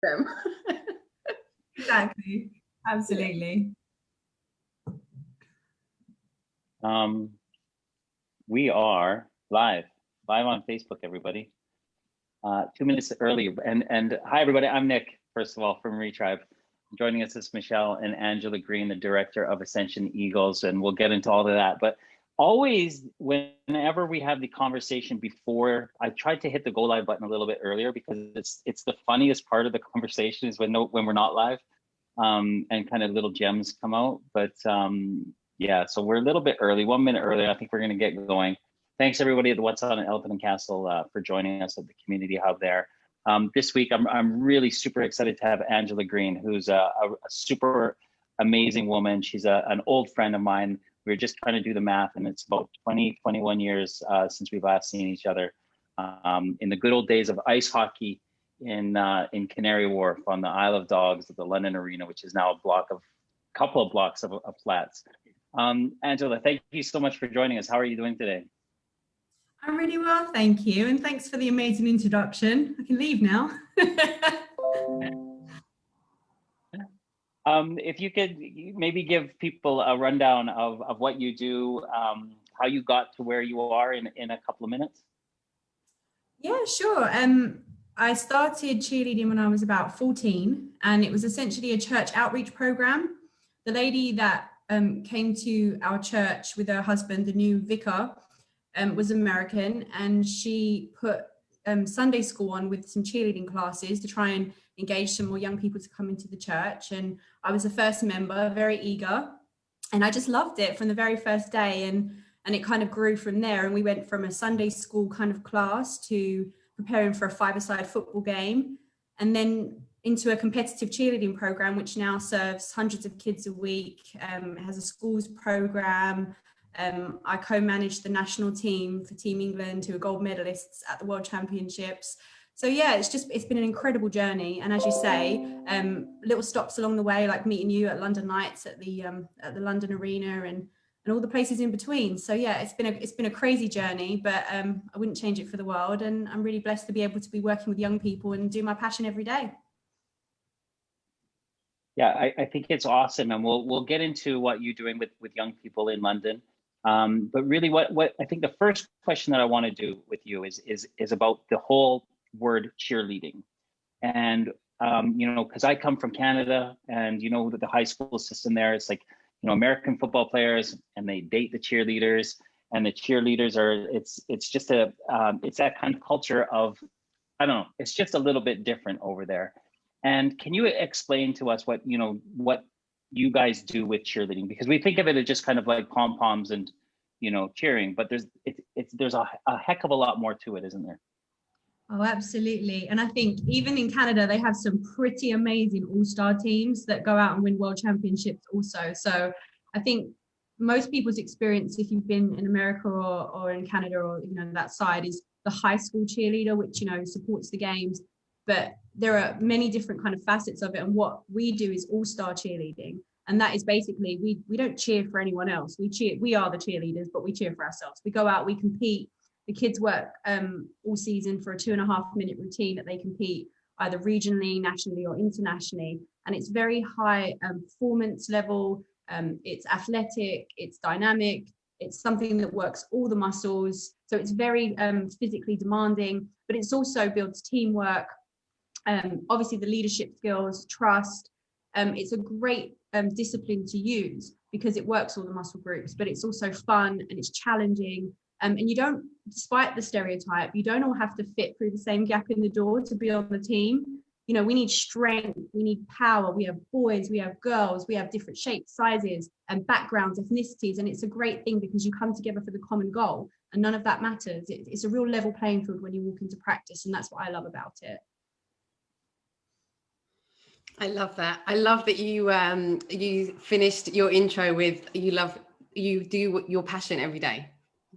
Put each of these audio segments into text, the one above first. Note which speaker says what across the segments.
Speaker 1: them.
Speaker 2: Exactly. Absolutely.
Speaker 3: We are live on Facebook, everybody. 2 minutes early. And hi, everybody. I'm Nick, first of all, from Retribe. Joining us is Michelle and Angela Green, the Director of Ascension Eagles, and we'll get into all of that. But always, whenever we have the conversation before, I tried to hit the go live button a little bit earlier because it's the funniest part of the conversation is when we're not live, and kind of little gems come out. But yeah, so we're a little bit early, 1 minute early. I think we're going to get going. Thanks everybody at the What's On at Elephant and Castle for joining us at the Community Hub there. This week, I'm really super excited to have Angela Green, who's a super amazing woman. She's an old friend of mine. We were just trying to do the math, and it's about 21 years since we've last seen each other in the good old days of ice hockey in Canary Wharf on the Isle of Dogs at the London Arena, which is now a couple of blocks of flats. Angela, thank you so much for joining us. How are you doing today?
Speaker 2: I'm really well, thank you. And thanks for the amazing introduction. I can leave now.
Speaker 3: If you could maybe give people a rundown of what you do, how you got to where you are in a couple of minutes.
Speaker 2: Yeah, sure. I started cheerleading when I was about 14, and it was essentially a church outreach program. The lady that came to our church with her husband, the new vicar, was American, and she put Sunday school on with some cheerleading classes to try and engage some more young people to come into the church. And I was the first member, very eager, and I just loved it from the very first day. And it kind of grew from there. And we went from a Sunday school kind of class to preparing for a five-a-side football game, and then into a competitive cheerleading program, which now serves hundreds of kids a week, has a schools program. I co-managed the national team for Team England, who are gold medalists at the World Championships. So yeah, it's been an incredible journey. And as you say, little stops along the way, like meeting you at London Nights at the London Arena and all the places in between. So yeah, it's been a crazy journey, but I wouldn't change it for the world. And I'm really blessed to be able to be working with young people and do my passion every day.
Speaker 3: Yeah, I think it's awesome, and we'll get into what you're doing with young people in London. But really, what I think the first question that I want to do with you is about the whole word cheerleading, and because I come from Canada, and that the high school system there is like American football players, and they date the cheerleaders, and the cheerleaders are it's just it's that kind of culture of, I don't know, it's just a little bit different over there. And can you explain to us what you guys do with cheerleading? Because we think of it as just kind of like pom-poms and cheering, but there's a heck of a lot more to it, isn't there?
Speaker 2: Oh, absolutely. And I think even in Canada, they have some pretty amazing all-star teams that go out and win world championships also. So I think most people's experience, if you've been in America or in Canada or that side, is the high school cheerleader, which supports the games. But there are many different kind of facets of it. And what we do is all-star cheerleading. And that is basically, we don't cheer for anyone else. We are the cheerleaders, but we cheer for ourselves. We go out, we compete. The kids work all season for a 2.5 minute routine that they compete either regionally, nationally, or internationally. And it's very high performance level. It's athletic, it's dynamic. It's something that works all the muscles. So it's very physically demanding, but it's also builds teamwork. Obviously the leadership skills, trust. It's a great discipline to use because it works all the muscle groups, but it's also fun and it's challenging. And you don't, despite the stereotype, you don't all have to fit through the same gap in the door to be on the team. We need strength, we need power. We have boys, we have girls, we have different shapes, sizes, and backgrounds, ethnicities. And it's a great thing because you come together for the common goal and none of that matters. It's a real level playing field when you walk into practice. And that's what I love about it.
Speaker 1: I love that. I love that you finished your intro with you do your passion every day.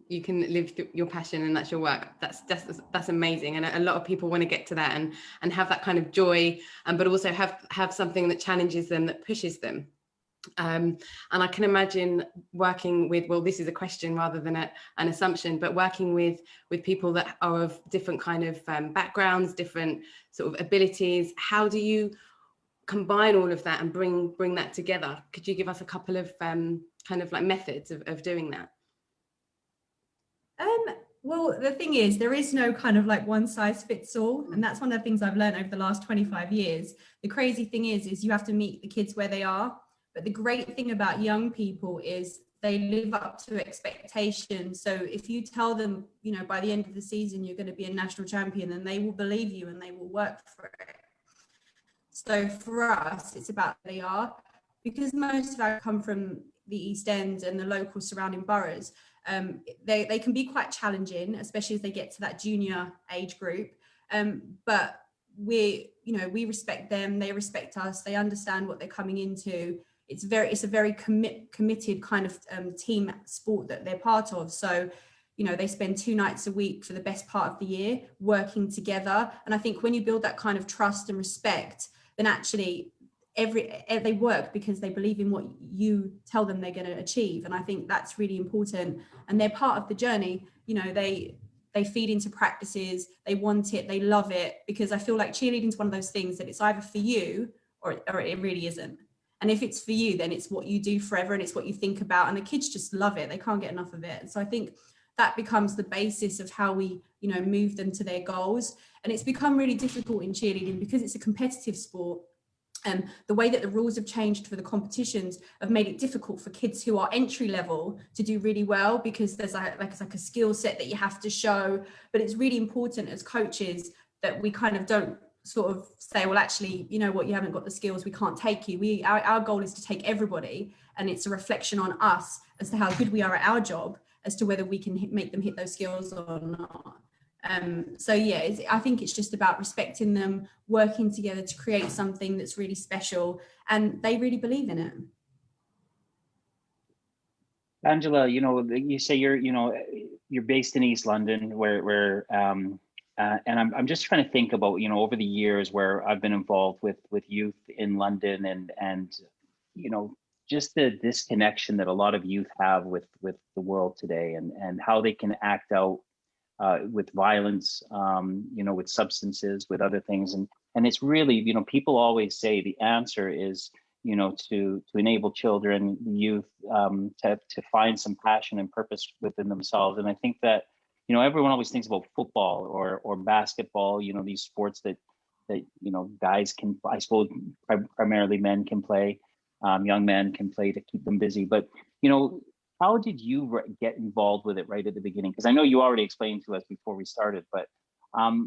Speaker 1: You can live your passion and that's your work. That's amazing. And a lot of people want to get to that and have that kind of joy, but also have something that challenges them, that pushes them. And I can imagine working with, well, this is a question rather than an assumption, but working with people that are of different kind of backgrounds, different sort of abilities. How do you combine all of that and bring that together? Could you give us a couple of kind of like methods of doing that?
Speaker 2: Well, the thing is, there is no kind of like one size fits all. And that's one of the things I've learned over the last 25 years. The crazy thing is you have to meet the kids where they are. But the great thing about young people is they live up to expectations. So if you tell them, you know, by the end of the season, you're going to be a national champion, then they will believe you and they will work for it. So for us, it's about who they are, because most of our come from the East End and the local surrounding boroughs. They can be quite challenging, especially as they get to that junior age group. But we respect them, they respect us, they understand what they're coming into. It's a very committed kind of team sport that they're part of. So, you know, they spend 2 nights a week for the best part of the year working together. And I think when you build that kind of trust and respect, then actually they work because they believe in what you tell them they're going to achieve. And I think that's really important. And they're part of the journey. You know, they feed into practices, they want it, they love it, because I feel like cheerleading is one of those things that it's either for you or it really isn't. And if it's for you, then it's what you do forever and it's what you think about. And the kids just love it. They can't get enough of it. And so I think that becomes the basis of how we, you know, move them to their goals. And it's become really difficult in cheerleading because it's a competitive sport. The way that the rules have changed for the competitions have made it difficult for kids who are entry level to do really well, because there's like a skill set that you have to show. But it's really important as coaches that we kind of don't sort of say, well, actually, you know what, you haven't got the skills, we can't take you. Our goal is to take everybody, and it's a reflection on us as to how good we are at our job, as to whether we can make them hit those skills or not. So yeah, I think it's just about respecting them, working together to create something that's really special, and they really believe in it.
Speaker 3: Angela, you know, you say you're based in East London, and I'm just trying to think about, you know, over the years where I've been involved with youth in London, and you know, just the disconnection that a lot of youth have with the world today, and how they can act out with violence, you know, with substances, with other things, and it's really, you know, people always say the answer is, you know, to enable children, youth, to find some passion and purpose within themselves. And I think that, you know, everyone always thinks about football or basketball, you know, these sports that you know, guys can, I suppose primarily men can play, young men can play to keep them busy. But, you know, how did you get involved with it right at the beginning? Because I know you already explained to us before we started, but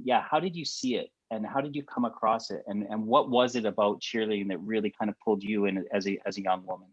Speaker 3: yeah, how did you see it, and how did you come across it, and what was it about cheerleading that really kind of pulled you in as a young woman?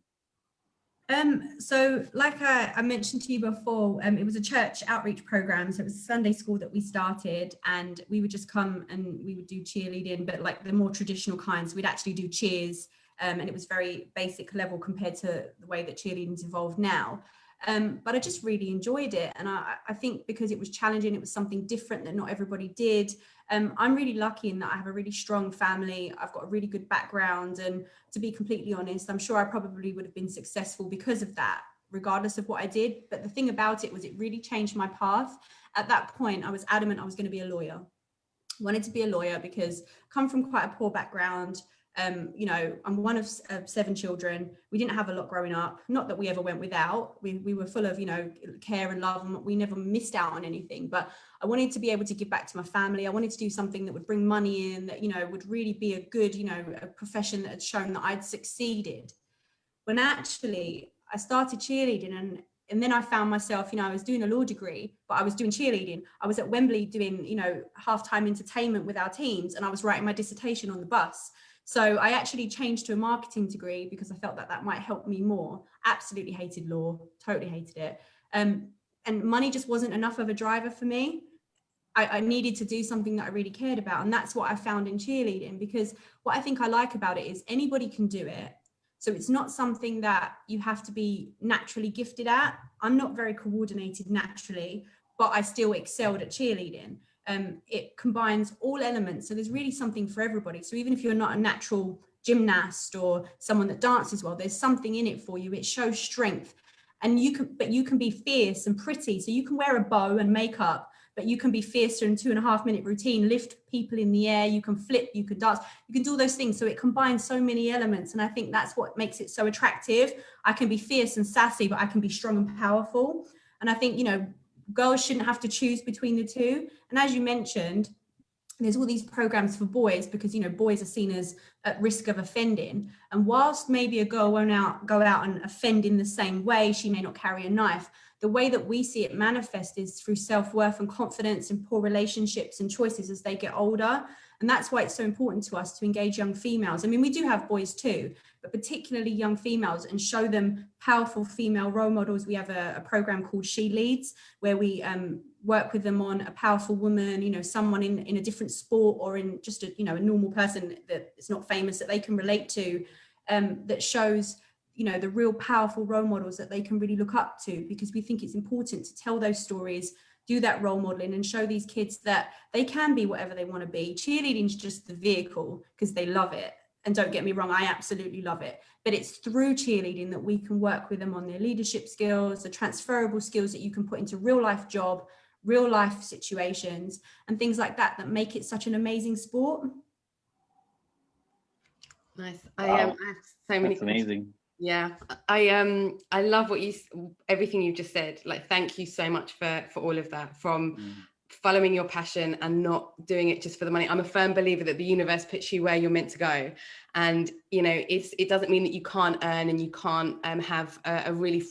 Speaker 2: So like I mentioned to you before, it was a church outreach program. So it was a Sunday school that we started, and we would just come and we would do cheerleading, but like the more traditional kinds. We'd actually do cheers, and it was very basic level compared to the way that cheerleading's evolved now. But I just really enjoyed it. And I think because it was challenging, it was something different that not everybody did. I'm really lucky in that I have a really strong family. I've got a really good background. And to be completely honest, I'm sure I probably would have been successful because of that, regardless of what I did. But the thing about it was it really changed my path. At that point, I was adamant I was going to be a lawyer. I wanted to be a lawyer because I come from quite a poor background. You know, I'm one of 7 children. We didn't have a lot growing up. Not that we ever went without. We were full of, you know, care and love, and we never missed out on anything. But I wanted to be able to give back to my family. I wanted to do something that would bring money in, that, you know, would really be a good, you know, a profession that had shown that I'd succeeded. When actually I started cheerleading, and then I found myself, you know, I was doing a law degree, but I was doing cheerleading. I was at Wembley doing, you know, halftime entertainment with our teams, and I was writing my dissertation on the bus. So I actually changed to a marketing degree because I felt that that might help me more. Absolutely hated law, totally hated it. And money just wasn't enough of a driver for me. I needed to do something that I really cared about. And that's what I found in cheerleading, because what I think I like about it is anybody can do it. So it's not something that you have to be naturally gifted at. I'm not very coordinated naturally, but I still excelled at cheerleading. It combines all elements. So there's really something for everybody. So even if you're not a natural gymnast or someone that dances well. There's something in it for you. It shows strength. And you can be fierce and pretty. So you can wear a bow and makeup, but you can be fiercer in 2.5 minute routine, lift people in the air, you can flip, you can dance, you can do all those things. So it combines so many elements. And I think that's what makes it so attractive. I can be fierce and sassy, but I can be strong and powerful. And I think, girls shouldn't have to choose between the two. And as you mentioned, there's all these programs for boys because, boys are seen as at risk of offending. And whilst maybe a girl won't go out and offend in the same way, she may not carry a knife. The way that we see it manifest is through self-worth and confidence and poor relationships and choices as they get older. And that's why it's so important to us to engage young females. I mean, we do have boys too, but particularly young females, and show them powerful female role models. We have a program called She Leads, where we work with them on a powerful woman, someone in a different sport, or in just a normal person that is not famous that they can relate to, that shows the real powerful role models that they can really look up to, because we think it's important to tell those stories, do that role modeling, and show these kids that they can be whatever they want to be. Cheerleading is just the vehicle because they love it. And don't get me wrong, I absolutely love it. But it's through cheerleading that we can work with them on their leadership skills, the transferable skills that you can put into real life job, real life situations, and things like that, that make it such an amazing sport.
Speaker 1: Nice.
Speaker 3: Wow.
Speaker 1: I have so many.
Speaker 3: That's amazing.
Speaker 1: Yeah, I love everything you've just said. Like, thank you so much for all of that, from following your passion and not doing it just for the money. I'm a firm believer that the universe puts you where you're meant to go, and it doesn't mean that you can't earn and you can't have a really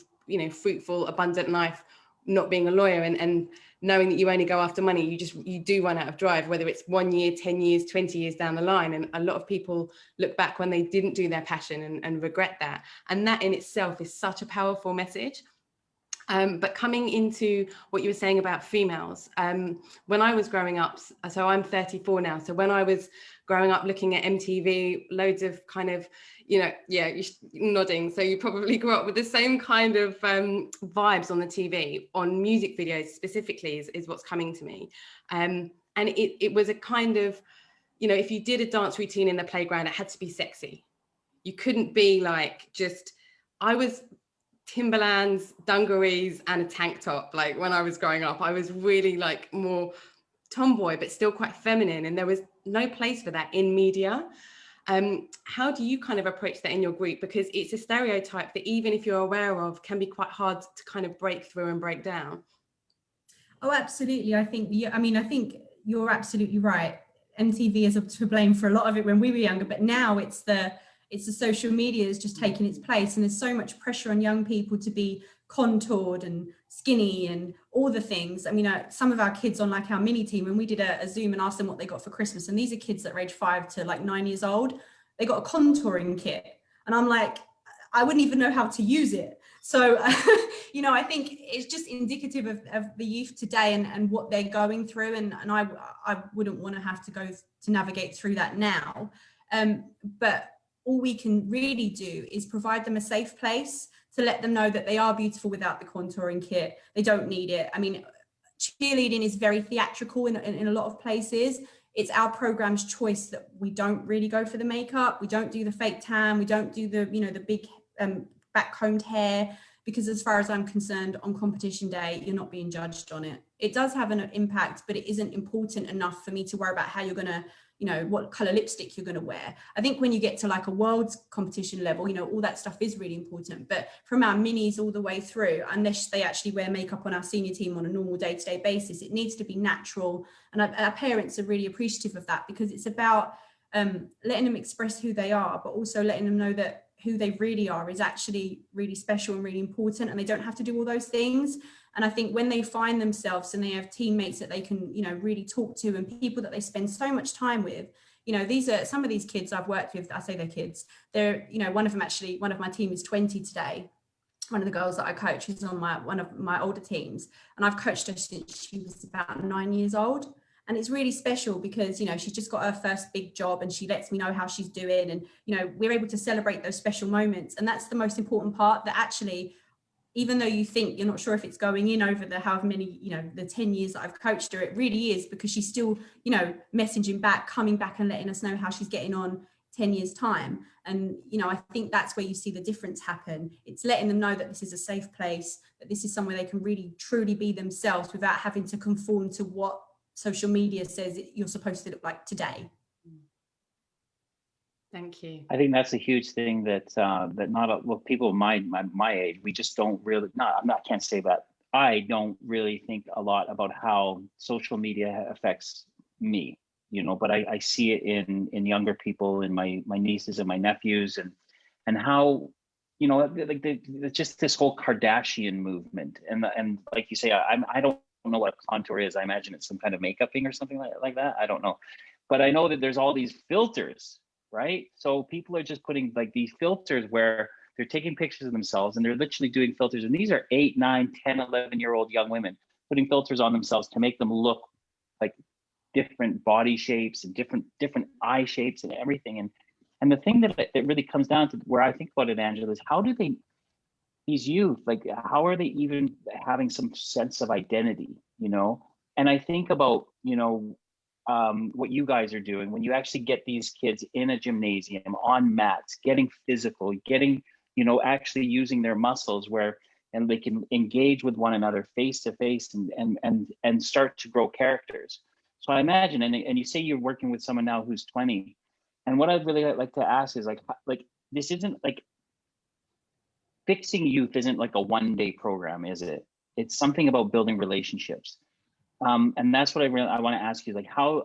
Speaker 1: fruitful, abundant life not being a lawyer, and knowing that you only go after money. You do run out of drive, whether it's 1 year, 10 years, 20 years down the line. And a lot of people look back when they didn't do their passion and regret that. And that in itself is such a powerful message. But coming into what you were saying about females, when I was growing up, so I'm 34 now. So when I was growing up looking at MTV, loads of kind of, you're nodding. So you probably grew up with the same kind of vibes on the TV, on music videos specifically is what's coming to me. And it was a kind of, if you did a dance routine in the playground, it had to be sexy. You couldn't be like I was Timberlands, dungarees, and a tank top. Like when I was growing up, I was really like more tomboy, but still quite feminine. And there was no place for that in media. How do you kind of approach that in your group? Because it's a stereotype that even if you're aware of, can be quite hard to kind of break through and break down.
Speaker 2: Oh, absolutely. I think you're absolutely right. MTV is to blame for a lot of it when we were younger, but now it's the social media is just taking its place, and there's so much pressure on young people to be contoured and skinny and all the things. I mean, some of our kids on like our mini team, when we did a Zoom and asked them what they got for Christmas, and these are kids that are age 5 to like 9 years old, they got a contouring kit, and I'm like, I wouldn't even know how to use it. So I think it's just indicative of the youth today and what they're going through, and I wouldn't want to have to go to navigate through that now, but all we can really do is provide them a safe place to let them know that they are beautiful without the contouring kit. They don't need it. I mean, cheerleading is very theatrical in a lot of places. It's our program's choice that we don't really go for the makeup. We don't do the fake tan. We don't do the big back-combed hair, because as far as I'm concerned, on competition day, you're not being judged on it. It does have an impact, but it isn't important enough for me to worry about how you're going to what color lipstick you're going to wear. I think when you get to like a world competition level, all that stuff is really important. But from our minis all the way through, unless they actually wear makeup on our senior team on a normal day-to-day basis, it needs to be natural. And our parents are really appreciative of that, because it's about letting them express who they are, but also letting them know that who they really are is actually really special and really important, and they don't have to do all those things. And I think when they find themselves and they have teammates that they can, really talk to, and people that they spend so much time with, these are some of these kids I've worked with. I say they're kids. They're, one of my team is 20 today. One of the girls that I coach is on one of my older teams, and I've coached her since she was about 9 years old. And it's really special because, she's just got her first big job, and she lets me know how she's doing. And, we're able to celebrate those special moments. And that's the most important part, that actually, even though you think you're not sure if it's going in over the however many, the 10 years that I've coached her, it really is, because she's still, messaging back, coming back and letting us know how she's getting on 10 years time. And, you know, I think that's where you see the difference happen. It's letting them know that this is a safe place, that this is somewhere they can really truly be themselves without having to conform to what social media says you're supposed to look like today.
Speaker 1: Thank you.
Speaker 3: I think that's a huge thing that people my age, we just don't really, can't say that. I don't really think a lot about how social media affects me, you know, but I see it in younger people, in my nieces and my nephews, and how, you know, like just this whole Kardashian movement, and like you say, I don't know what contour is. I imagine it's some kind of makeup thing or something like that. I don't know, but I know that there's all these filters, right? So people are just putting like these filters where they're taking pictures of themselves and they're literally doing filters. And these are 8, 9, 10, 11-year-old young women putting filters on themselves to make them look like different body shapes and different eye shapes and everything. And the thing that really comes down to where I think about it, Angela, is how do these youth, like, how are they even having some sense of identity, you know? And I think about, you know, what you guys are doing when you actually get these kids in a gymnasium on mats, getting physical, getting, you know, actually using their muscles and they can engage with one another face to face and start to grow characters. So I imagine, and you say you're working with someone now who's 20, and what I'd really like to ask is like this isn't like fixing youth isn't like a one-day program, is it? It's something about building relationships. And that's what I want to ask you, like how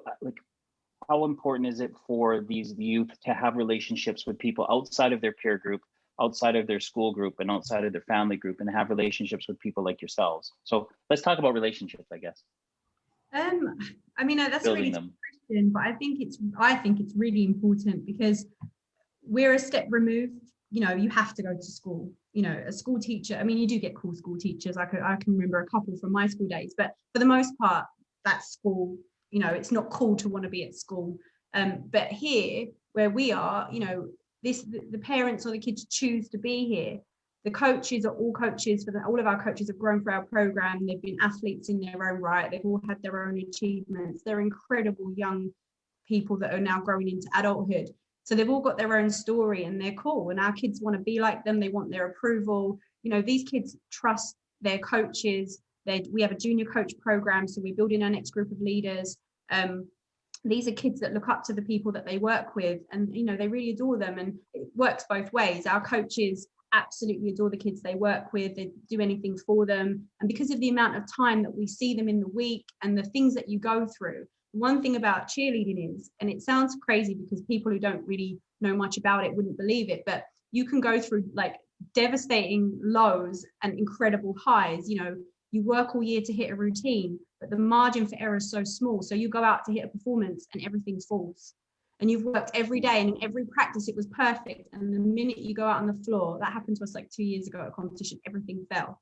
Speaker 3: important is it for these youth to have relationships with people outside of their peer group, outside of their school group, and outside of their family group, and have relationships with people like yourselves? So let's talk about relationships, I guess.
Speaker 2: I mean, that's
Speaker 3: Building
Speaker 2: a really
Speaker 3: them.
Speaker 2: question, but I think it's really important because we're a step removed. You know, you have to go to school. You know, a school teacher, I mean, you do get cool school teachers. I can remember a couple from my school days, but for the most part, that's school. You know, it's not cool to want to be at school. But here, where we are, you know, the parents or the kids choose to be here. The coaches are all coaches all of our coaches have grown through our program. They've been athletes in their own right. They've all had their own achievements. They're incredible young people that are now growing into adulthood. So they've all got their own story and they're cool. And our kids want to be like them. They want their approval. You know, these kids trust their coaches. We have a junior coach program. So we're building our next group of leaders. These are kids that look up to the people that they work with. And, you know, they really adore them. And it works both ways. Our coaches absolutely adore the kids they work with. They do anything for them. And because of the amount of time that we see them in the week and the things that you go through, one thing about cheerleading is, and it sounds crazy because people who don't really know much about it wouldn't believe it, but you can go through like devastating lows and incredible highs. You know, you work all year to hit a routine, but the margin for error is so small. So you go out to hit a performance and everything falls. And you've worked every day and in every practice it was perfect. And the minute you go out on the floor, that happened to us like 2 years ago at a competition, everything fell.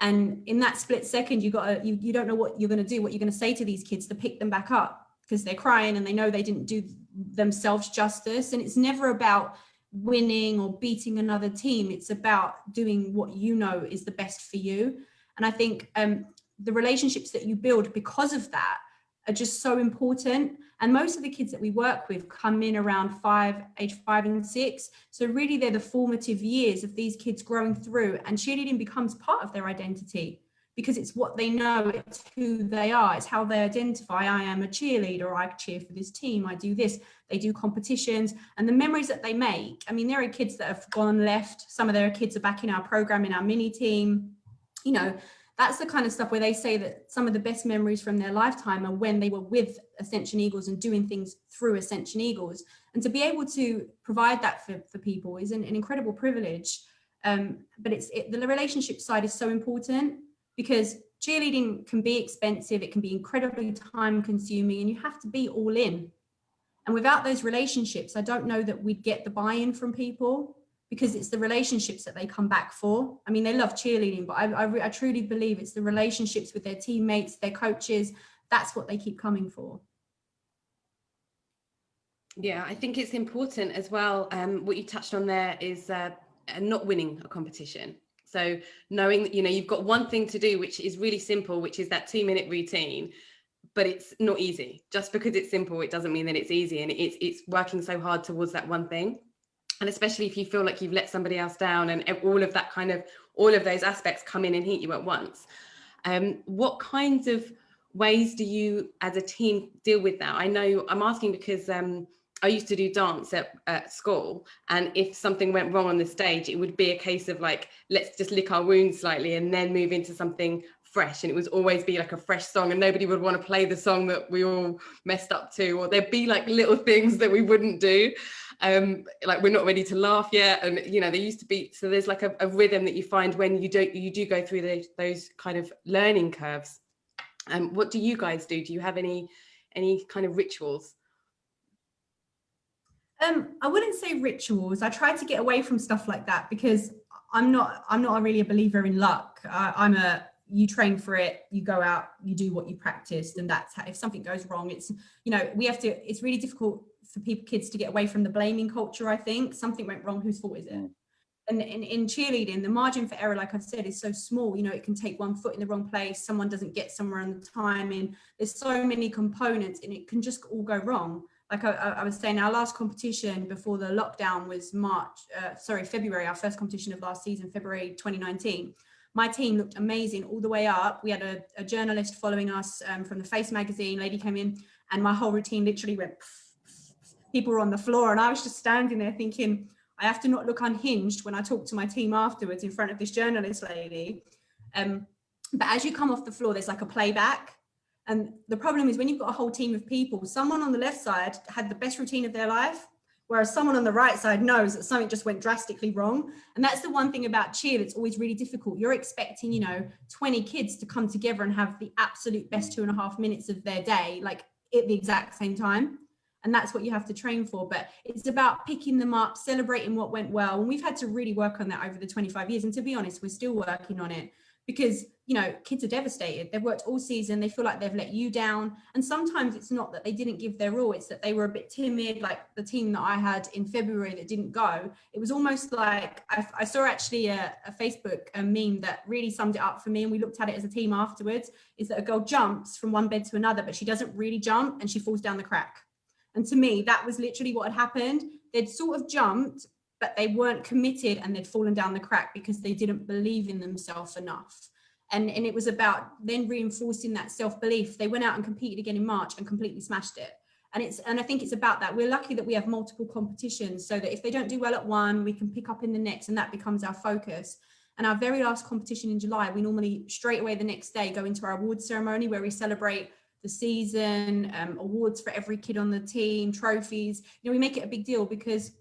Speaker 2: And in that split second, you don't know what you're going to do, what you're going to say to these kids to pick them back up because they're crying and they know they didn't do themselves justice. And it's never about winning or beating another team. It's about doing what you know is the best for you. And I think the relationships that you build because of that are just so important. And most of the kids that we work with come in around age 5 and 6. So really they're the formative years of these kids growing through, and cheerleading becomes part of their identity because it's what they know, it's who they are, it's how they identify. I am a cheerleader, I cheer for this team, I do this. They do competitions, and the memories that they make. I mean, there are kids that have gone left. Some of their kids are back in our program, in our mini team. You know, that's the kind of stuff where they say that some of the best memories from their lifetime are when they were with Ascension Eagles and doing things through Ascension Eagles. And to be able to provide that for people is an incredible privilege. But the relationship side is so important because cheerleading can be expensive. It can be incredibly time consuming and you have to be all in. And without those relationships, I don't know that we'd get the buy-in from people, because it's the relationships that they come back for. I mean, they love cheerleading, but I truly believe it's the relationships with their teammates, their coaches. That's what they keep coming for.
Speaker 1: Yeah, I think it's important as well. What you touched on there is not winning a competition. So knowing that, you know, you've got one thing to do, which is really simple, which is that 2-minute routine. but it's not easy. Just because it's simple, it doesn't mean that it's easy, and it's working so hard towards that one thing. And especially if you feel like you've let somebody else down, and all of that kind of, all of those aspects come in and hit you at once. What kinds of ways do you as a team deal with that? I know I'm asking because I used to do dance at school, and if something went wrong on the stage, it would be a case of like, let's just lick our wounds slightly and then move into something fresh. And it would always be like a fresh song, and nobody would want to play the song that we all messed up to, or there'd be like little things that we wouldn't do. Like, we're not ready to laugh yet. And, you know, there used to be, so there's like a rhythm that you find when you do go through those kind of learning curves. What do you guys do? Do you have any kind of rituals?
Speaker 2: I wouldn't say rituals. I try to get away from stuff like that because I'm not really a believer in luck. You train for it, you go out, you do what you practiced, and that's how, if something goes wrong, it's, you know, it's really difficult for kids to get away from the blaming culture. I think something went wrong, whose fault is it? And in cheerleading, the margin for error, like I've said, is so small. You know, it can take one foot in the wrong place, someone doesn't get somewhere on the timing. There's so many components, and it can just all go wrong. Like I was saying, our last competition before the lockdown was February, our first competition of last season, February 2019. My team looked amazing all the way up. We had a journalist following us from the Face magazine. Lady came in, and my whole routine literally went, people were on the floor, and I was just standing there thinking, I have to not look unhinged when I talk to my team afterwards in front of this journalist lady. But as you come off the floor, there's like a playback. And the problem is when you've got a whole team of people, someone on the left side had the best routine of their life, whereas someone on the right side knows that something just went drastically wrong. And that's the one thing about cheer that's always really difficult. You're expecting, 20 kids to come together and have the absolute best 2.5 minutes of their day, like at the exact same time. And that's what you have to train for. But it's about picking them up, celebrating what went well. And we've had to really work on that over the 25 years. And to be honest, we're still working on it because, kids are devastated. They've worked all season. They feel like they've let you down. And sometimes it's not that they didn't give their all. It's that they were a bit timid, like the team that I had in February that didn't go. It was almost like I saw actually a Facebook meme that really summed it up for me. And we looked at it as a team afterwards, is that a girl jumps from one bed to another, but she doesn't really jump and she falls down the crack. And to me, that was literally what had happened. They'd sort of jumped, but they weren't committed, and they'd fallen down the crack because they didn't believe in themselves enough. And it was about then reinforcing that self-belief. They went out and competed again in March and completely smashed it. And I think it's about that. We're lucky that we have multiple competitions so that if they don't do well at one, we can pick up in the next, and that becomes our focus. And our very last competition in July, we normally straight away the next day go into our awards ceremony where we celebrate the season, awards for every kid on the team, trophies. We make it a big deal because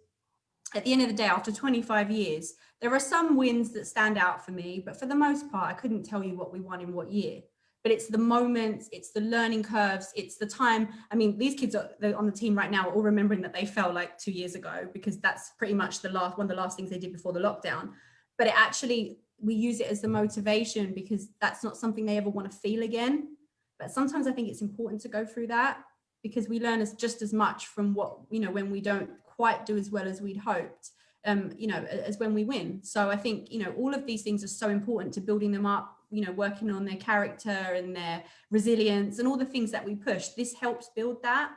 Speaker 2: at the end of the day, after 25 years, there are some wins that stand out for me, but for the most part, I couldn't tell you what we won in what year. But it's the moments, it's the learning curves, it's the time. I mean, these kids they're on the team right now are all remembering that they fell like 2 years ago, because that's pretty much one of the last things they did before the lockdown. But it actually, we use it as the motivation because that's not something they ever want to feel again. But sometimes I think it's important to go through that because we learn just as much from what, when we don't quite do as well as we'd hoped, as when we win. So I think, all of these things are so important to building them up, working on their character and their resilience and all the things that we push. This helps build that,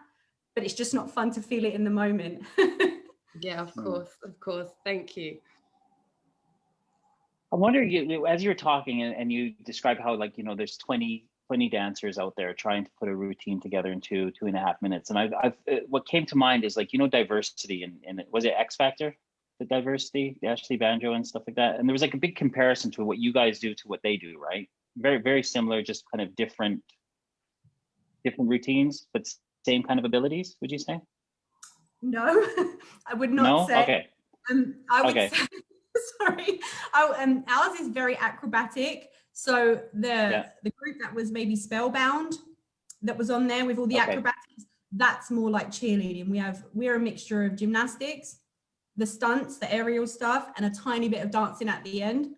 Speaker 2: but it's just not fun to feel it in the moment.
Speaker 1: Yeah, of course. Thank you.
Speaker 3: I wonder, as you were talking and you described how, there's 20 dancers out there trying to put a routine together in 2.5 minutes. And I've what came to mind is diversity and was it X Factor, the diversity, the Ashley Banjo and stuff like that. And there was a big comparison to what you guys do to what they do, right? Very, very similar, just kind of different routines, but same kind of abilities, would you say?
Speaker 2: No, I would not say.
Speaker 3: Okay.
Speaker 2: I would say, sorry. Ours is very acrobatic. So the group that was maybe Spellbound that was on there with all the acrobatics, that's more like cheerleading. We're a mixture of gymnastics, the stunts, the aerial stuff, and a tiny bit of dancing at the end,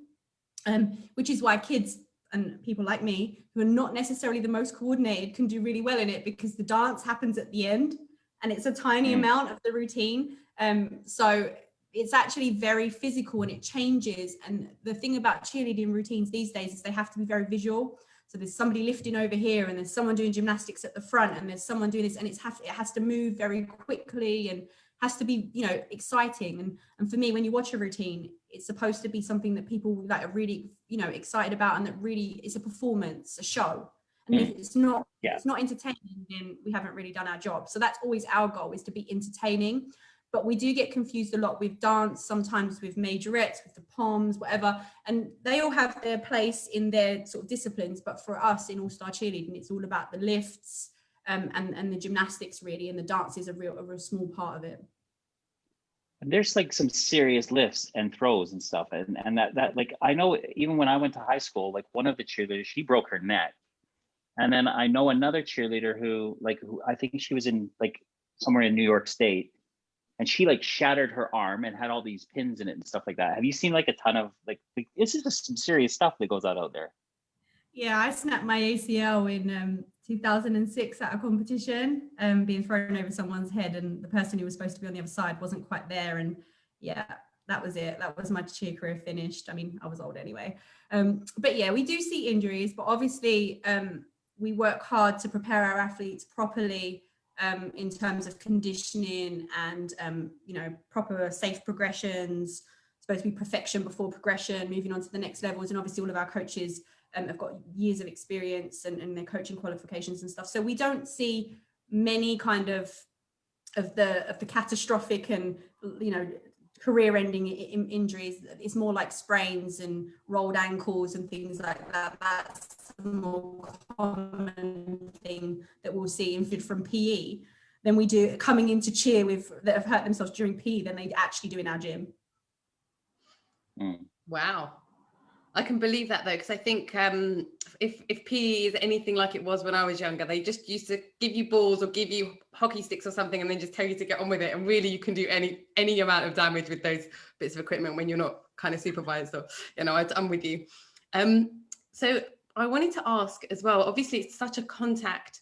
Speaker 2: which is why kids and people like me who are not necessarily the most coordinated can do really well in it, because the dance happens at the end and it's a tiny amount of the routine. So it's actually very physical and it changes. And the thing about cheerleading routines these days is they have to be very visual. So there's somebody lifting over here, and there's someone doing gymnastics at the front, and there's someone doing this, and it has to move very quickly and has to be, you know, exciting. And for me, when you watch a routine, it's supposed to be something that people like are really, you know, excited about, and that really is a performance, a show. And if it's not, it's not entertaining, then we haven't really done our job. So that's always our goal, is to be entertaining. But we do get confused a lot with dance, sometimes with majorettes, with the poms, whatever. And they all have their place in their sort of disciplines. But for us in All-Star Cheerleading, it's all about the lifts and the gymnastics really. And the dance is a real small part of it.
Speaker 3: And there's like some serious lifts and throws and stuff. And that like, I know even when I went to high school, like one of the cheerleaders, she broke her neck. And then I know another cheerleader who I think she was in like somewhere in New York State, and she like shattered her arm and had all these pins in it and stuff like that. Have you seen like a ton of like this is just some serious stuff that goes out there?
Speaker 2: Yeah, I snapped my ACL in 2006 at a competition, being thrown over someone's head, and the person who was supposed to be on the other side wasn't quite there. And yeah, that was it. That was my cheer career finished. I mean, I was old anyway. But yeah, we do see injuries, but obviously we work hard to prepare our athletes properly in terms of conditioning and, you know, proper safe progressions, supposed to be perfection before progression, moving on to the next levels. And obviously all of our coaches have got years of experience and their coaching qualifications and stuff. So we don't see many kind of the catastrophic and, you know, career-ending injuries. It's more like sprains and rolled ankles and things like that. That's a more common thing that we'll see from PE than we do coming into cheer that have hurt themselves during PE than they actually do in our gym.
Speaker 1: Wow. I can believe that though, because I think if PE is anything like it was when I was younger, they just used to give you balls or give you hockey sticks or something and then just tell you to get on with it. And really you can do any amount of damage with those bits of equipment when you're not kind of supervised. So, you know, I'm with you. So I wanted to ask as well, obviously it's such a contact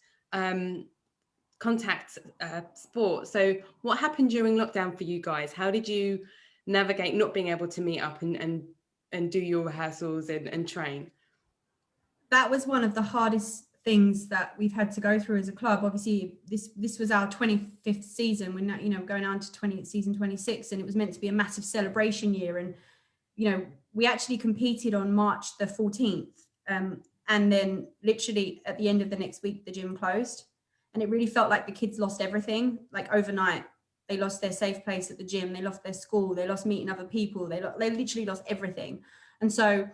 Speaker 1: sport. So what happened during lockdown for you guys? How did you navigate not being able to meet up and do your rehearsals and train?
Speaker 2: That was one of the hardest things that we've had to go through as a club. Obviously, this was our 25th season. We're now, you know, going on to season 26, and it was meant to be a massive celebration year. And, you know, we actually competed on March the 14th. And then literally at the end of the next week, the gym closed. And it really felt like the kids lost everything, like overnight. They lost their safe place at the gym. They lost their school. They lost meeting other people. They literally lost everything. And so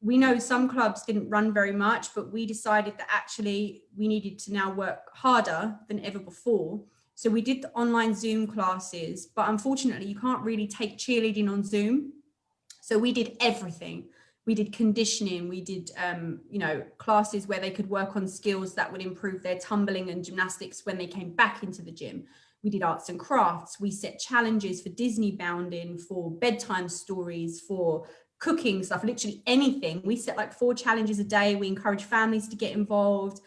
Speaker 2: we know some clubs didn't run very much, but we decided that actually we needed to now work harder than ever before. So we did the online Zoom classes, but unfortunately you can't really take cheerleading on Zoom. So we did everything. We did conditioning. We did, you know, classes where they could work on skills that would improve their tumbling and gymnastics when they came back into the gym. We did arts and crafts. We set challenges for Disney bounding, for bedtime stories, for cooking stuff, literally anything. We set like 4 challenges a day. We encourage families to get involved.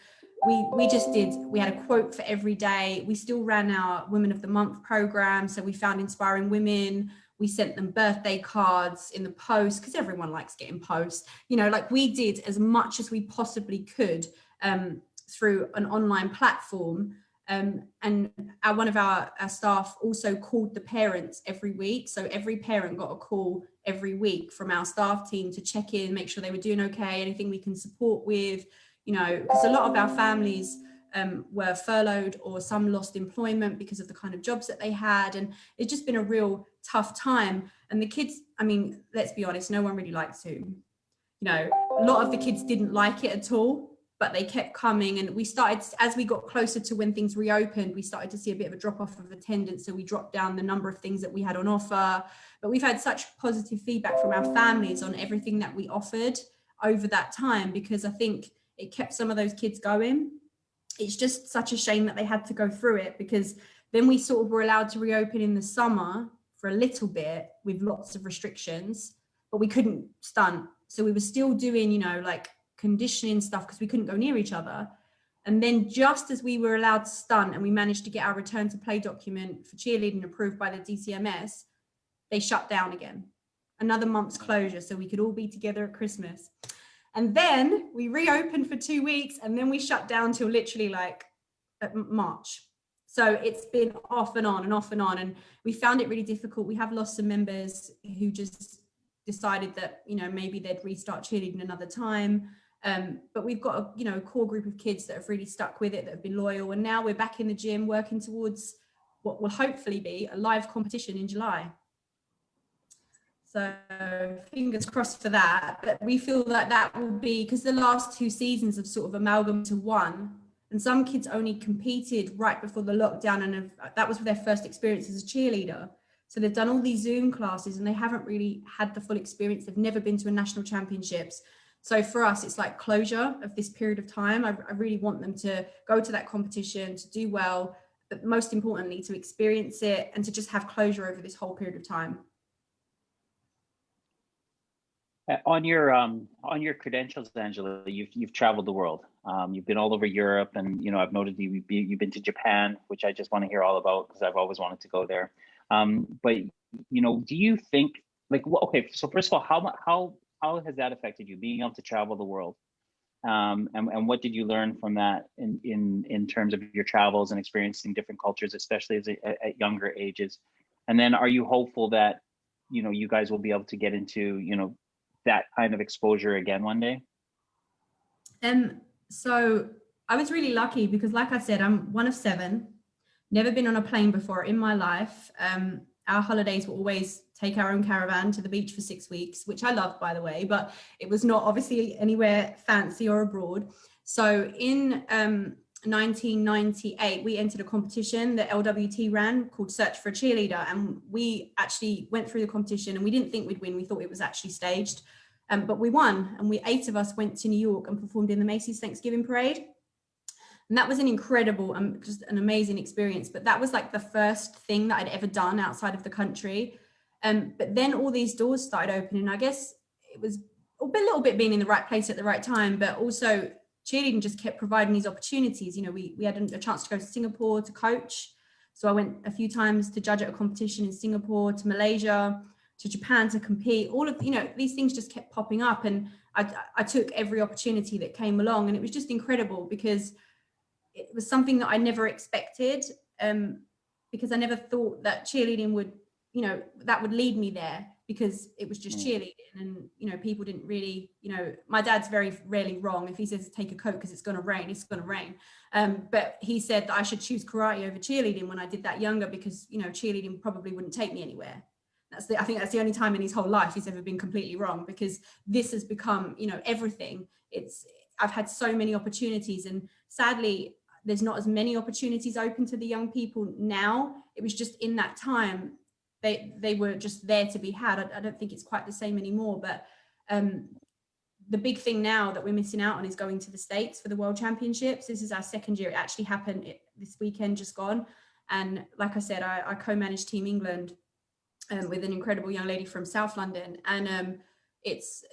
Speaker 2: We had a quote for every day. We still ran our Women of the Month program. So we found inspiring women. We sent them birthday cards in the post, because everyone likes getting posts. You know, like we did as much as we possibly could through an online platform. And one of our staff also called the parents every week. So every parent got a call every week from our staff team to check in, make sure they were doing okay, anything we can support with, you know, because a lot of our families were furloughed, or some lost employment because of the kind of jobs that they had. And it's just been a real tough time. And the kids, I mean, let's be honest, no one really likes Zoom. You know, a lot of the kids didn't like it at all, but they kept coming. And we started, as we got closer to when things reopened, we started to see a bit of a drop off of attendance. So we dropped down the number of things that we had on offer. But we've had such positive feedback from our families on everything that we offered over that time, because I think it kept some of those kids going. It's just such a shame that they had to go through it, because then we sort of were allowed to reopen in the summer for a little bit with lots of restrictions, but we couldn't stunt. So we were still doing, you know, like conditioning stuff because we couldn't go near each other. And then just as we were allowed to stunt and we managed to get our return to play document for cheerleading approved by the DCMS, they shut down again. Another month's closure so we could all be together at Christmas. And then we reopened for 2 weeks, and then we shut down till literally like March. So it's been off and on and off and on. And we found it really difficult. We have lost some members who just decided that, you know, maybe they'd restart cheerleading another time. But we've got a, you know, core group of kids that have really stuck with it, that have been loyal. And now we're back in the gym working towards what will hopefully be a live competition in July. So fingers crossed for that. But we feel that that will be, because the last 2 seasons have sort of amalgamated to one. And some kids only competed right before the lockdown, and that was their first experience as a cheerleader. So they've done all these Zoom classes and they haven't really had the full experience. They've never been to a national championships. So for us, it's like closure of this period of time. I really want them to go to that competition, to do well, but most importantly, to experience it and to just have closure over this whole period of time.
Speaker 3: On your credentials, Angela, you've traveled the world. You've been all over Europe, and you know, I've noted you've been to Japan, which I just want to hear all about because I've always wanted to go there. But you know, do you think, like, okay, so first of all, how has that affected you, being able to travel the world? And what did you learn from that in terms of your travels and experiencing different cultures, especially at younger ages? And then are you hopeful that, you know, you guys will be able to get into, you know, that kind of exposure again one day?
Speaker 2: So I was really lucky because, like I said, I'm one of 7, never been on a plane before in my life. Our holidays were always take our own caravan to the beach for 6 weeks, which I loved, by the way, but it was not obviously anywhere fancy or abroad. So in 1998, we entered a competition that LWT ran called Search for a Cheerleader. And we actually went through the competition and we didn't think we'd win. We thought it was actually staged, but we won. And 8 of us went to New York and performed in the Macy's Thanksgiving Parade. And that was an incredible and just an amazing experience. But that was like the first thing that I'd ever done outside of the country. But then all these doors started opening. I guess it was a little bit being in the right place at the right time, but also cheerleading just kept providing these opportunities. You know, we had a chance to go to Singapore to coach. So I went a few times to judge at a competition in Singapore, to Malaysia, to Japan to compete. All of, you know, these things just kept popping up, and I took every opportunity that came along, and it was just incredible because it was something that I never expected, because I never thought that cheerleading would, you know, that would lead me there, because it was just cheerleading. And, you know, people didn't really, you know, my dad's very rarely wrong. If he says take a coat because it's going to rain, it's going to rain. But he said that I should choose karate over cheerleading when I did that younger, because, you know, cheerleading probably wouldn't take me anywhere. I think that's the only time in his whole life he's ever been completely wrong, because this has become, you know, everything. I've had so many opportunities, and sadly, there's not as many opportunities open to the young people now. It was just in that time, they were just there to be had. I don't think it's quite the same anymore, but the big thing now that we're missing out on is going to the States for the World Championships. This is our 2nd year. It actually happened this weekend just gone. And like I said, I co-managed Team England with an incredible young lady from South London. And it's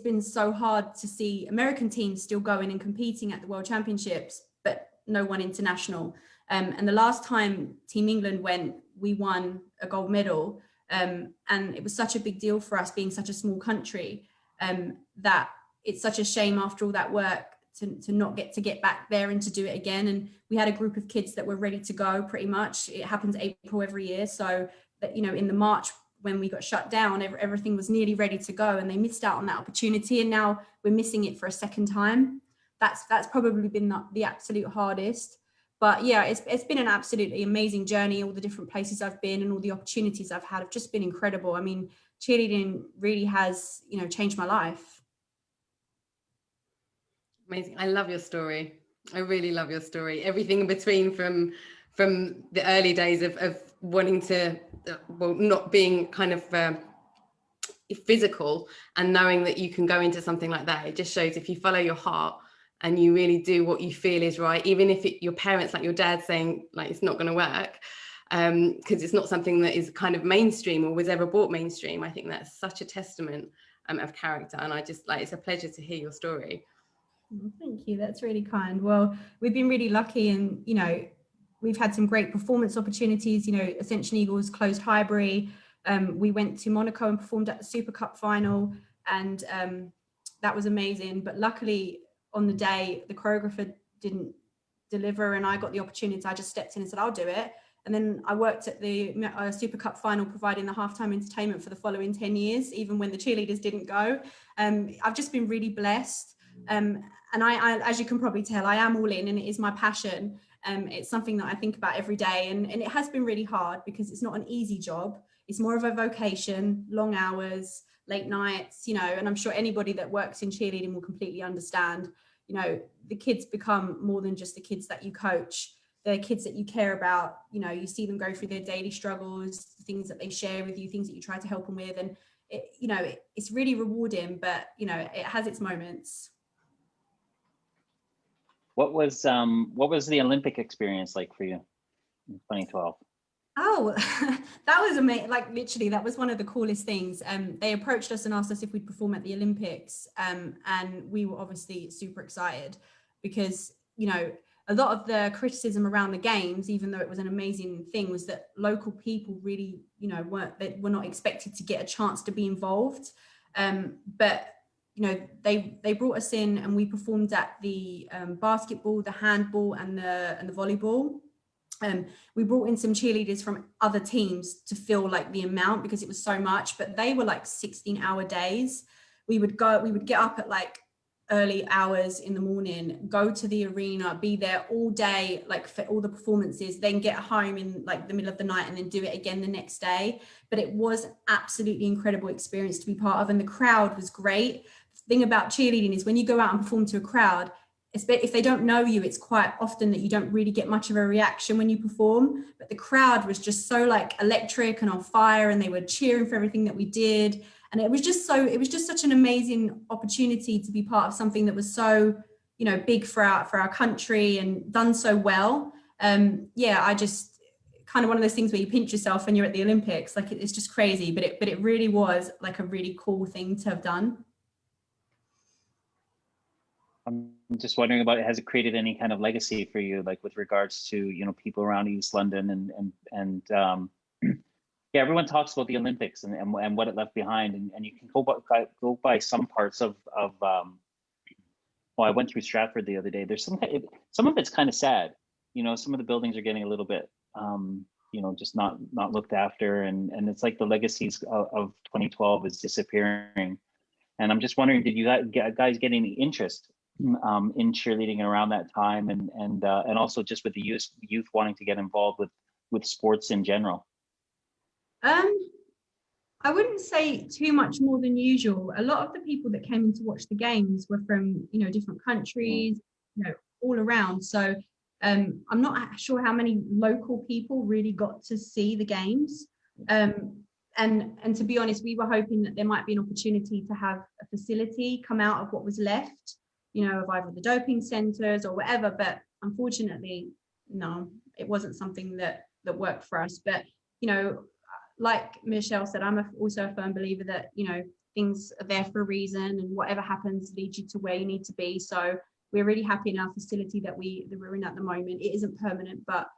Speaker 2: been so hard to see American teams still going and competing at the World Championships, but no one international. And the last time Team England went, we won a gold medal. And it was such a big deal for us, being such a small country, that it's such a shame after all that work to not get back there and to do it again. And we had a group of kids that were ready to go pretty much. It happens April every year. So that, you know, in the March when we got shut down, everything was nearly ready to go, and they missed out on that opportunity. And now we're missing it for a second time. That's probably been the absolute hardest. But yeah, it's been an absolutely amazing journey. All the different places I've been and all the opportunities I've had have just been incredible. I mean, cheerleading really has, you know, changed my life.
Speaker 1: Amazing. I love your story. I really love your story. Everything in between, from the early days of wanting to, well, not being kind of physical, and knowing that you can go into something like that. It just shows if you follow your heart and you really do what you feel is right, even if your parents, like your dad, saying like it's not going to work, because it's not something that is kind of mainstream or was ever brought mainstream. I think that's such a testament of character, and I just like, it's a pleasure to hear your story.
Speaker 2: Thank you, that's really kind. Well, we've been really lucky, and you know, we've had some great performance opportunities. You know, Ascension Eagles closed Highbury. We went to Monaco and performed at the Super Cup final, and that was amazing. But luckily on the day, the choreographer didn't deliver and I got the opportunity. I just stepped in and said, I'll do it. And then I worked at the Super Cup final, providing the halftime entertainment for the following 10 years, even when the cheerleaders didn't go. I've just been really blessed. And I, as you can probably tell, I am all in and it is my passion. It's something that I think about every day. And it has been really hard because it's not an easy job. It's more of a vocation, long hours, late nights, you know, and I'm sure anybody that works in cheerleading will completely understand, you know, the kids become more than just the kids that you coach. They're kids that you care about. You know, you see them go through their daily struggles, things that they share with you, things that you try to help them with. And, it's really rewarding, but, it has its moments.
Speaker 3: What was the Olympic experience like for you in 2012?
Speaker 2: Oh, that was amazing. Like literally, that was one of the coolest things. They approached us and asked us if we'd perform at the Olympics. And we were obviously super excited because, a lot of the criticism around the games, even though it was an amazing thing, was that local people really, were not expected to get a chance to be involved. But they brought us in and we performed at the basketball, the handball, and the volleyball. We brought in some cheerleaders from other teams to fill like the amount because it was so much, but they were like 16-hour days. We would get up at like early hours in the morning, go to the arena, be there all day, like for all the performances, then get home in like the middle of the night and then do it again the next day. But it was absolutely incredible experience to be part of, and the crowd was great. The thing about cheerleading is when you go out and perform to a crowd, if they don't know you, it's quite often that you don't really get much of a reaction when you perform. But the crowd was just so like electric and on fire, and they were cheering for everything that we did. And it was just such an amazing opportunity to be part of something that was so, big for our country and done so well. I just kind of one of those things where you pinch yourself when you're at the Olympics. Like it's just crazy, but it really was like a really cool thing to have done.
Speaker 3: I'm just wondering about it. Has it created any kind of legacy for you, like with regards to, people around East London and yeah, everyone talks about the Olympics and what it left behind, and you can go by some parts of well, I went through Stratford the other day. There's some of it's kind of sad, some of the buildings are getting a little bit just not looked after, and it's like the legacies of 2012 is disappearing. And I'm just wondering, did you guys get any interest in cheerleading around that time, and also just with the youth wanting to get involved with sports in general?
Speaker 2: I wouldn't say too much more than usual. A lot of the people that came in to watch the games were from, different countries, all around. So I'm not sure how many local people really got to see the games. And to be honest, we were hoping that there might be an opportunity to have a facility come out of what was left, of either the doping centers or whatever. But unfortunately, no, it wasn't something that worked for us. But, like Michelle said, I'm also a firm believer that, things are there for a reason, and whatever happens leads you to where you need to be. So we're really happy in our facility that we're in at the moment. It isn't permanent, but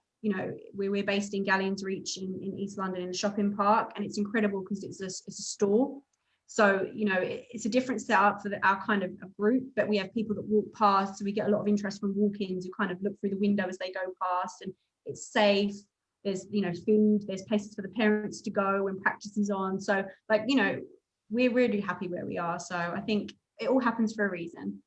Speaker 2: we're based in Galleons Reach in East London in a shopping park, and it's incredible because it's a store. So it's a different setup for our kind of a group, but we have people that walk past, so we get a lot of interest from walk-ins who kind of look through the window as they go past, and it's safe. There's food, there's places for the parents to go when practice is on. So we're really happy where we are. So I think it all happens for a reason.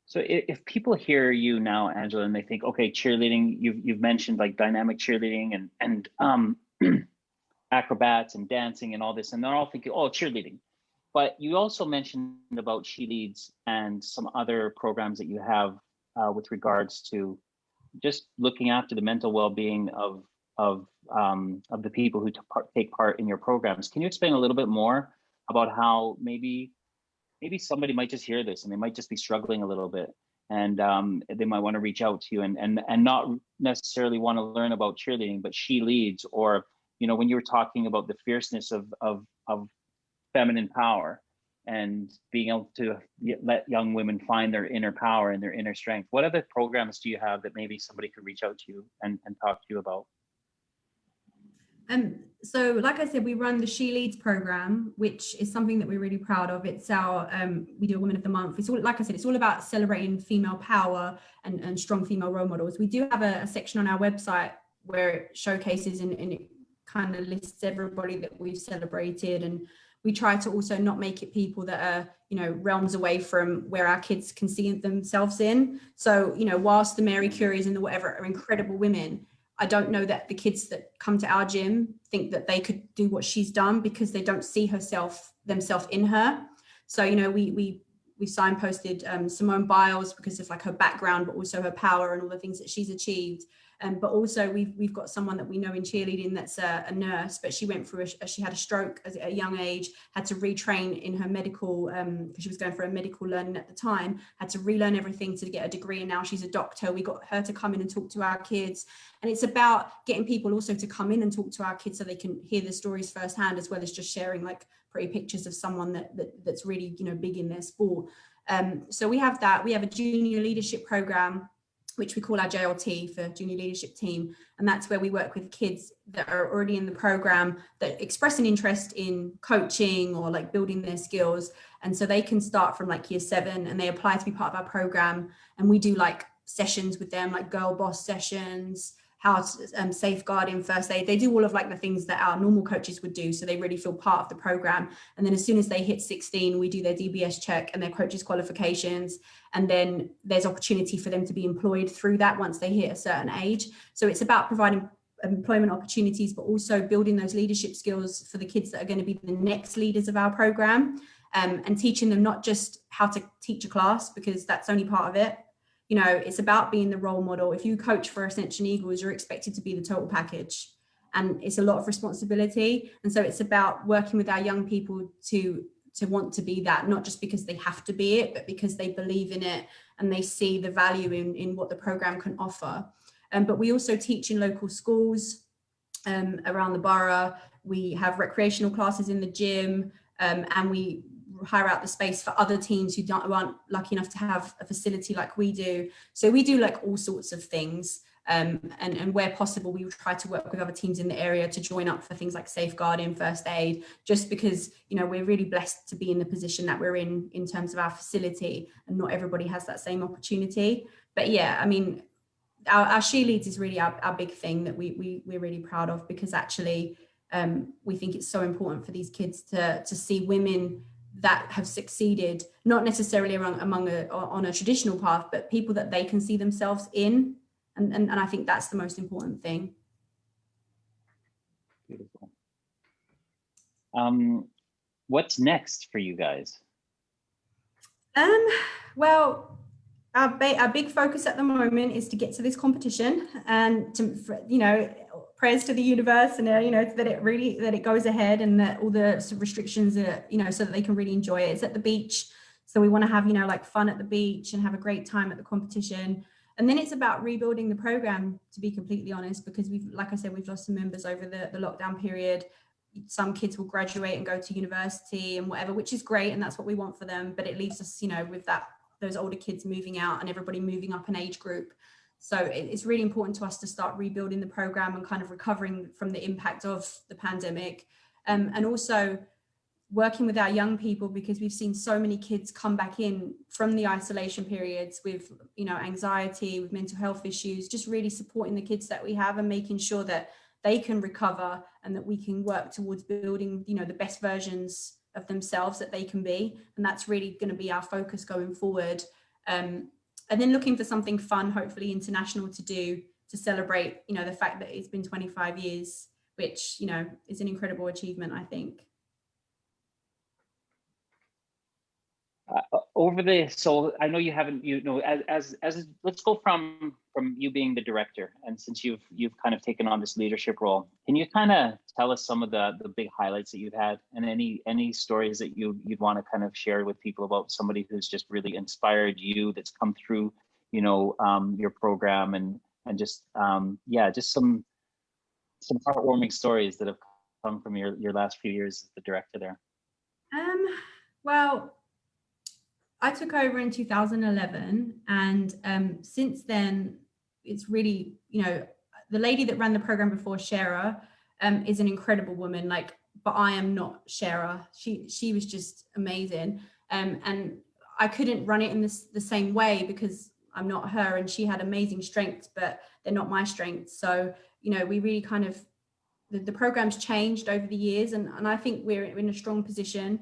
Speaker 3: So if people hear you now, Angela, and they think, okay, cheerleading, you've mentioned like dynamic cheerleading and acrobats and dancing and all this, and they're all thinking, oh, cheerleading. But you also mentioned about She Leads and some other programs that you have with regards to just looking after the mental well-being of the people who take part in your programs. Can you explain a little bit more about how maybe somebody might just hear this and they might just be struggling a little bit, and they might want to reach out to you and not necessarily want to learn about cheerleading, but She Leads, or when you were talking about the fierceness of feminine power and being able to let young women find their inner power and their inner strength. What other programs do you have that maybe somebody could reach out to you and talk to you about?
Speaker 2: So like I said, we run the She Leads program, which is something that we're really proud of. It's our, we do a Woman of the Month. It's all, like I said, it's all about celebrating female power and strong female role models. We do have a section on our website where it showcases and it kind of lists everybody that we've celebrated. And we try to also not make it people that are, you know, realms away from where our kids can see themselves in. So, you know, whilst the Mary Curies and the whatever are incredible women, I don't know that the kids that come to our gym think that they could do what she's done because they don't see themselves in her. So, you know, we signposted Simone Biles because of like her background, but also her power and all the things that she's achieved. But also we've got someone that we know in cheerleading that's a nurse, but she went through she had a stroke at a young age, had to retrain in her medical, because she was going for a medical learning at the time, had to relearn everything to get a degree, and now she's a doctor. We got her to come in and talk to our kids. And it's about getting people also to come in and talk to our kids so they can hear the stories firsthand, as well as just sharing like pretty pictures of someone that's really, you know, big in their sport. So we have that. We have a junior leadership program, which we call our JLT for Junior Leadership Team. And that's where we work with kids that are already in the program that express an interest in coaching or like building their skills. And so they can start from like year 7 and they apply to be part of our program. And we do like sessions with them, like girl boss sessions, how to safeguarding, first aid. They do all of like the things that our normal coaches would do. So they really feel part of the program. And then as soon as they hit 16, we do their DBS check and their coaches qualifications. And then there's opportunity for them to be employed through that once they hit a certain age. So it's about providing employment opportunities, but also building those leadership skills for the kids that are going to be the next leaders of our program, and teaching them not just how to teach a class, because that's only part of it. You know, it's about being the role model. If you coach for Ascension Eagles, you're expected to be the total package, and it's a lot of responsibility. And so it's about working with our young people to want to be that, not just because they have to be it, but because they believe in it and they see the value in what the program can offer. But we also teach in local schools around the borough. We have recreational classes in the gym, and we hire out the space for other teams who aren't lucky enough to have a facility like we do. So we do like all sorts of things. And where possible, we try to work with other teams in the area to join up for things like safeguarding, first aid, just because, you know, we're really blessed to be in the position that we're in terms of our facility, and not everybody has that same opportunity. But yeah, I mean, our She Leads is really our big thing that we're really proud of, because actually we think it's so important for these kids to see women that have succeeded, not necessarily on a traditional path, but people that they can see themselves in. And I think that's the most important thing.
Speaker 3: Beautiful. What's next for you guys?
Speaker 2: Well, our big focus at the moment is to get to this competition, and to, you know, prayers to the universe, and you know, that it goes ahead, and that all the restrictions are, you know, so that they can really enjoy it. It's at the beach, so we want to have, you know, like fun at the beach and have a great time at the competition. And then it's about rebuilding the program, to be completely honest, because like I said, we've lost some members over the lockdown period. Some kids will graduate and go to university and whatever, which is great, and that's what we want for them. But it leaves us, you know, with those older kids moving out and everybody moving up an age group. So it's really important to us to start rebuilding the program and kind of recovering from the impact of the pandemic, and also working with our young people, because we've seen so many kids come back in from the isolation periods with, you know, anxiety, with mental health issues, just really supporting the kids that we have and making sure that they can recover, and that we can work towards building, you know, the best versions of themselves that they can be. And that's really going to be our focus going forward. And then looking for something fun, hopefully international, to do to celebrate, you know, the fact that it's been 25 years, which, you know, is an incredible achievement, I think.
Speaker 3: So I know you haven't, you know, as let's go from you being the director, and since you've kind of taken on this leadership role, can you kind of tell us some of the big highlights that you've had, and any stories that you'd want to kind of share with people about somebody who's just really inspired you, that's come through, you know, your program, and just just some heartwarming stories that have come from your last few years as the director there.
Speaker 2: Well, I took over in 2011, and since then, it's really, you know, the lady that ran the program before, Shara, is an incredible woman. Like, but I am not Shara. She was just amazing. And I couldn't run it in the same way because I'm not her, and she had amazing strengths, but they're not my strengths. So, you know, we really kind of, the program's changed over the years, and I think we're in a strong position.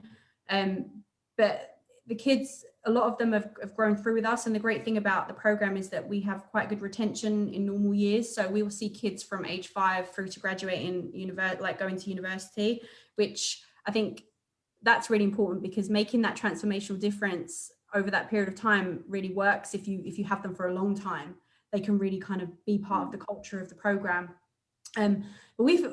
Speaker 2: But the kids, a lot of them have grown through with us. And the great thing about the program is that we have quite good retention in normal years. So we will see kids from age 5 through to graduating like going to university, which I think that's really important, because making that transformational difference over that period of time really works. If you have them for a long time, they can really kind of be part of the culture of the program. But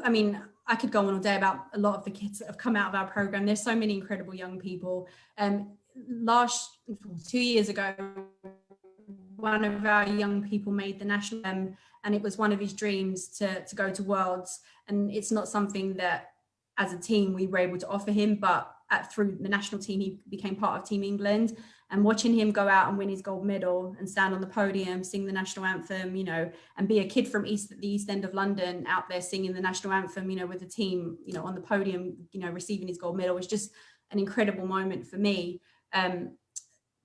Speaker 2: I mean, I could go on all day about a lot of the kids that have come out of our program. There's so many incredible young people. 2 years ago, one of our young people made the national, and it was one of his dreams to go to Worlds. And it's not something that as a team we were able to offer him, but through the national team, he became part of Team England. And watching him go out and win his gold medal and stand on the podium, sing the national anthem, you know, and be a kid from the East End of London out there singing the national anthem, you know, with the team, you know, on the podium, you know, receiving his gold medal was just an incredible moment for me.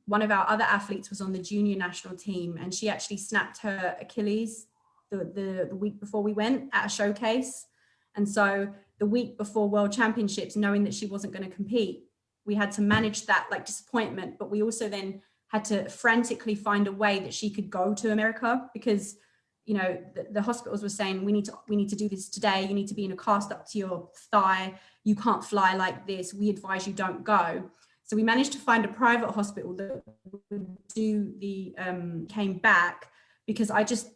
Speaker 2: One of our other athletes was on the junior national team, and she actually snapped her Achilles the week before we went at a showcase. And so the week before World Championships, knowing that she wasn't going to compete, we had to manage that like disappointment, but we also then had to frantically find a way that she could go to America, because, you know, the hospitals were saying, we need to do this today. You need to be in a cast up to your thigh. You can't fly like this. We advise you don't go. So we managed to find a private hospital that would do the, came back, because I just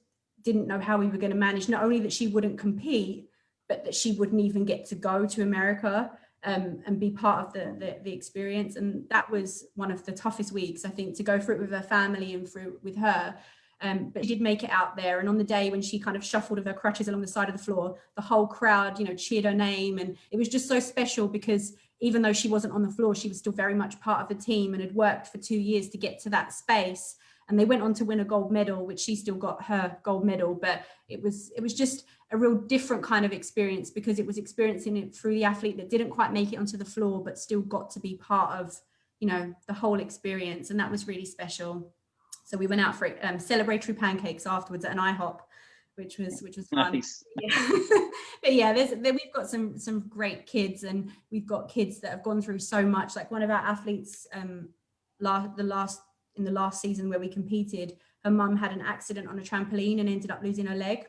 Speaker 2: didn't know how we were going to manage, not only that she wouldn't compete, but that she wouldn't even get to go to America and be part of the experience. And that was one of the toughest weeks, I think, to go through it with her family and through with her. But she did make it out there. And on the day when she kind of shuffled with her crutches along the side of the floor, the whole crowd, you know, cheered her name. And it was just so special, because even though she wasn't on the floor, she was still very much part of the team and had worked for 2 years to get to that space. And they went on to win a gold medal, which she still got her gold medal. But it was just a real different kind of experience, because it was experiencing it through the athlete that didn't quite make it onto the floor, but still got to be part of, you know, the whole experience. And that was really special. So we went out for celebratory pancakes afterwards at an IHOP, which was fun.
Speaker 3: Nice.
Speaker 2: Yeah. But yeah, we've got some great kids, and we've got kids that have gone through so much. Like one of our athletes, in the last season where we competed, her mum had an accident on a trampoline and ended up losing her leg.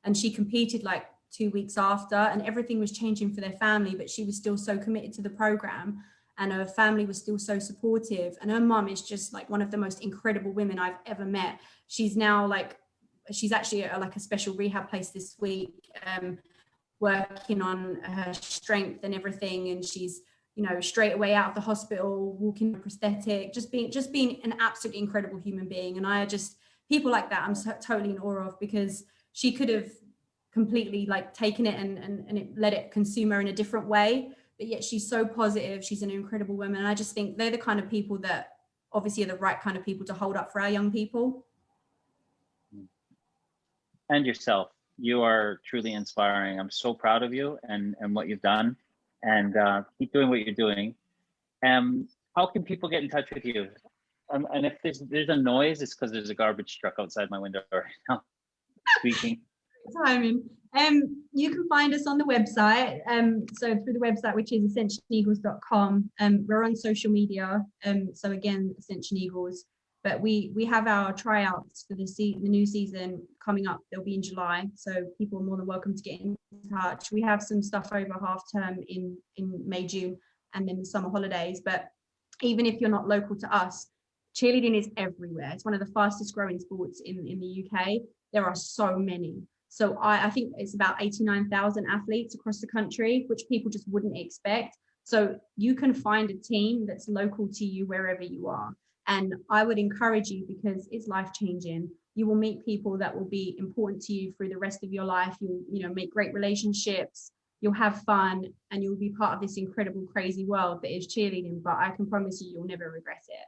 Speaker 2: And she competed like 2 weeks after, and everything was changing for their family, but she was still so committed to the program, and her family was still so supportive. And her mum is just like one of the most incredible women I've ever met. She's now she's actually at like a special rehab place this week, working on her strength and everything. And she's, you know, straight away out of the hospital, walking prosthetic, just being an absolutely incredible human being. And people like that, I'm totally in awe of, because she could have completely like taken it and it let it consume her in a different way, but yet she's so positive. She's an incredible woman. And I just think they're the kind of people that obviously are the right kind of people to hold up for our young people.
Speaker 3: And yourself, you are truly inspiring. I'm so proud of you and what you've done, and keep doing what you're doing. How can people get in touch with you? And if there's a noise, it's because there's a garbage truck outside my window right now, squeaking.
Speaker 2: Timing. You can find us on the website. So through the website, which is ascensioneagles.com. We're on social media. So again, Ascension Eagles. But we have our tryouts for the new season coming up. They'll be in July. So people are more than welcome to get in touch. We have some stuff over half term in May, June, and then the summer holidays. But even if you're not local to us, cheerleading is everywhere. It's one of the fastest growing sports in the UK. There are so many. So I think it's about 89,000 athletes across the country, which people just wouldn't expect. So you can find a team that's local to you wherever you are. And I would encourage you, because it's life-changing. You will meet people that will be important to you through the rest of your life. You'll make great relationships. You'll have fun, and you'll be part of this incredible, crazy world that is cheerleading. But I can promise you'll never regret it.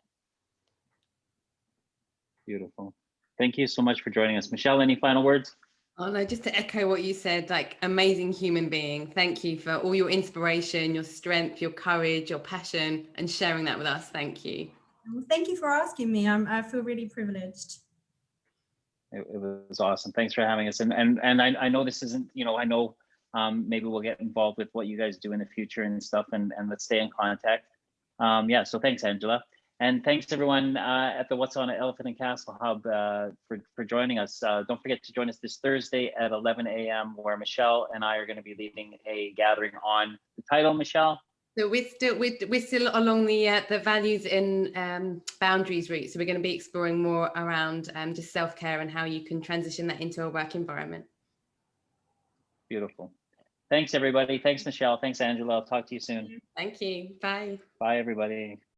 Speaker 3: Beautiful. Thank you so much for joining us. Michelle, any final words?
Speaker 1: Oh no, just to echo what you said, like amazing human being. Thank you for all your inspiration, your strength, your courage, your passion, and sharing that with us. Thank you.
Speaker 2: Well, thank you for asking me. I feel really privileged.
Speaker 3: It was awesome. Thanks for having us. And I know this isn't, you know, I know maybe we'll get involved with what you guys do in the future and stuff, and let's stay in contact. Yeah, so thanks, Angela. And thanks everyone at the What's On at Elephant and Castle Hub for joining us. Don't forget to join us this Thursday at 11 a.m. where Michelle and I are going to be leading a gathering on the title, Michelle.
Speaker 1: So we're still along the values and boundaries route. So we're going to be exploring more around just self-care and how you can transition that into a work environment.
Speaker 3: Beautiful. Thanks everybody. Thanks Michelle. Thanks Angela. I'll talk to you soon.
Speaker 1: Thank you. Bye.
Speaker 3: Bye everybody.